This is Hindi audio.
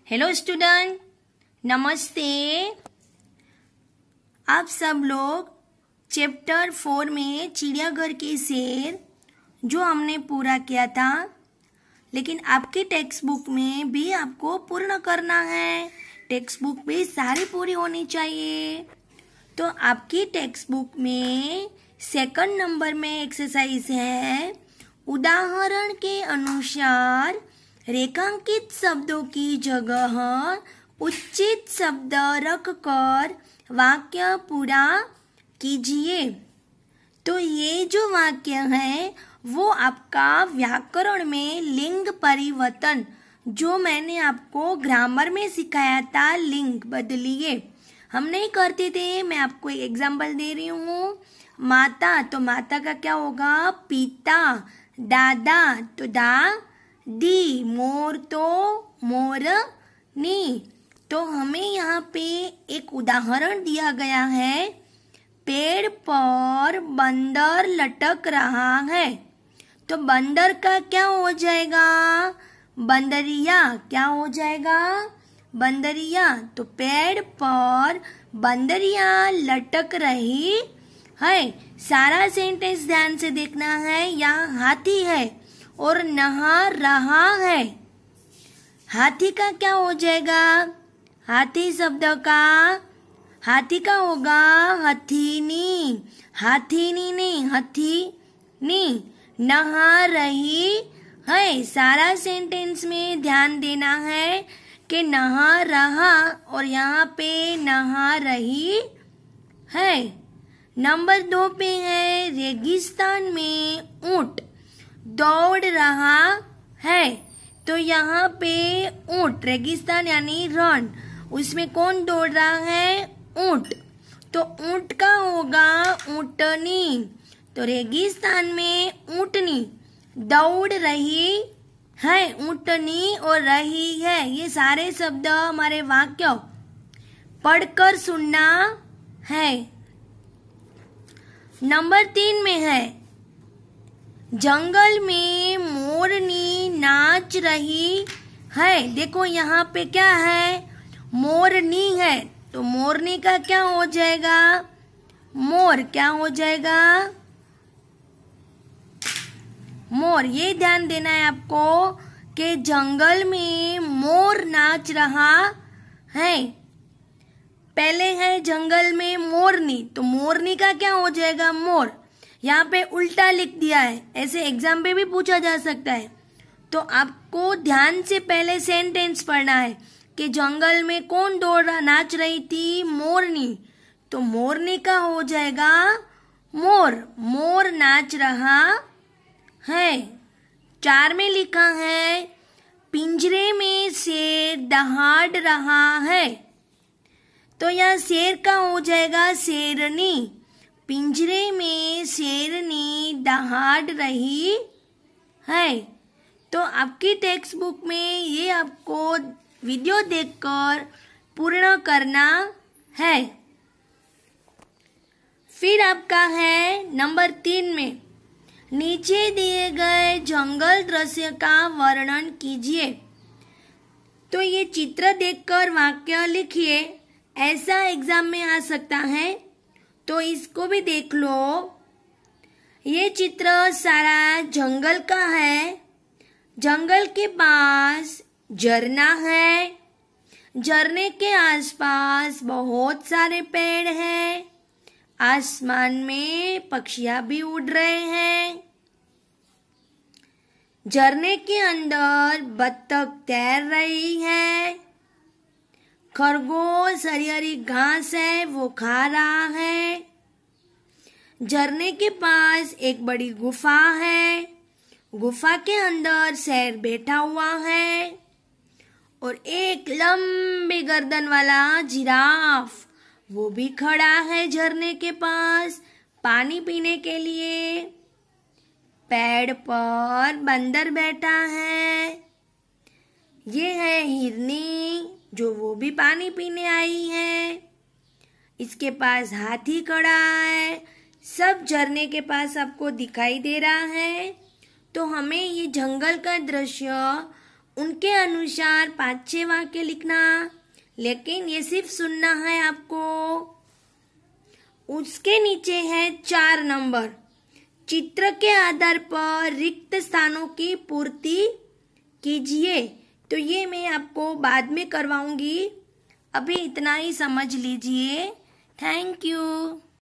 हेलो स्टूडेंट, नमस्ते। आप सब लोग चैप्टर 4 में चिड़ियाघर के शेर जो हमने पूरा किया था, लेकिन आपकी टेक्स्ट बुक में भी आपको पूर्ण करना है। टेक्स्ट बुक भी सारी पूरी होनी चाहिए। तो आपकी टेक्स्ट बुक में सेकंड नंबर में एक्सरसाइज है, उदाहरण के अनुसार रेखांकित शब्दों की जगह उचित शब्द रखकर वाक्य पूरा कीजिए। तो ये जो वाक्य है वो आपका व्याकरण में लिंग परिवर्तन जो मैंने आपको ग्रामर में सिखाया था, लिंग बदलिए। हम नहीं करते थे। मैं आपको एक एग्जाम्पल दे रही हूँ। माता, तो माता का क्या होगा? पिता। दादा, तो दी। मोर, तो मोरनी। तो हमें यहाँ पे एक उदाहरण दिया गया है, पेड़ पर बंदर लटक रहा है। तो बंदर का क्या हो जाएगा? बंदरिया। क्या हो जाएगा? बंदरिया। तो पेड़ पर बंदरिया लटक रही है। सारा सेंटेंस ध्यान से देखना है। यहाँ हाथी है और नहा रहा है। हाथी का क्या हो जाएगा? हाथी शब्द का हाथी का होगा हथीनी। हाथीनी नहीं, हथीनी। नहा रही है। सारा सेंटेंस में ध्यान देना है कि नहा रहा और यहाँ पे नहा रही है। नंबर 2 पे है, रेगिस्तान में ऊंट दौड़ रहा है। तो यहाँ पे ऊंट, रेगिस्तान यानी रण, उसमें कौन दौड़ रहा है? ऊंट। तो ऊंट का होगा ऊंटनी। तो रेगिस्तान में ऊंटनी दौड़ रही है। ऊंटनी और रही है, ये सारे शब्द हमारे वाक्य पढ़कर सुनना है। नंबर 3 में है, जंगल में मोरनी नाच रही है। देखो यहाँ पे क्या है? मोरनी है। तो मोरनी का क्या हो जाएगा? मोर। क्या हो जाएगा? मोर। ये ध्यान देना है आपको कि जंगल में मोर नाच रहा है। पहले है जंगल में मोरनी, तो मोरनी का क्या हो जाएगा? मोर। यहाँ पे उल्टा लिख दिया है, ऐसे एग्जाम पे भी पूछा जा सकता है। तो आपको ध्यान से पहले सेंटेंस पढ़ना है कि जंगल में कौन नाच रही थी? मोरनी। तो मोरनी का हो जाएगा मोर। मोर नाच रहा है। 4 में लिखा है, पिंजरे में शेर दहाड़ रहा है। तो यहाँ शेर का हो जाएगा शेरनी। पिंजरे में शेरनी दहाड़ रही है। तो आपकी टेक्स्ट बुक में ये आपको वीडियो देखकर पूर्ण करना है। फिर आपका है नंबर 3 में, नीचे दिए गए जंगल दृश्य का वर्णन कीजिए। तो ये चित्र देखकर वाक्य लिखिए। ऐसा एग्जाम में आ सकता है, तो इसको भी देख लो। ये चित्र सारा जंगल का है। जंगल के पास झरना है। झरने के आसपास बहुत सारे पेड़ हैं। आसमान में पक्षियां भी उड़ रहे हैं। झरने के अंदर बत्तख तैर रही है। खरगोश हरी हरी घास है वो खा रहा है। झरने के पास एक बड़ी गुफा है। गुफा के अंदर शेर बैठा हुआ है और एक लंबी गर्दन वाला जिराफ वो भी खड़ा है झरने के पास पानी पीने के लिए। पेड़ पर बंदर बैठा है। ये है हिरनी जो वो भी पानी पीने आई है। इसके पास हाथी खड़ा है। सब झरने के पास आपको दिखाई दे रहा है। तो हमें ये जंगल का दृश्य उनके अनुसार 5-6 वाक्य लिखना, लेकिन ये सिर्फ सुनना है आपको। उसके नीचे है 4 नंबर, चित्र के आधार पर रिक्त स्थानों की पूर्ति कीजिए। तो ये मैं आपको बाद में करवाऊंगी, अभी इतना ही समझ लीजिए। Thank you.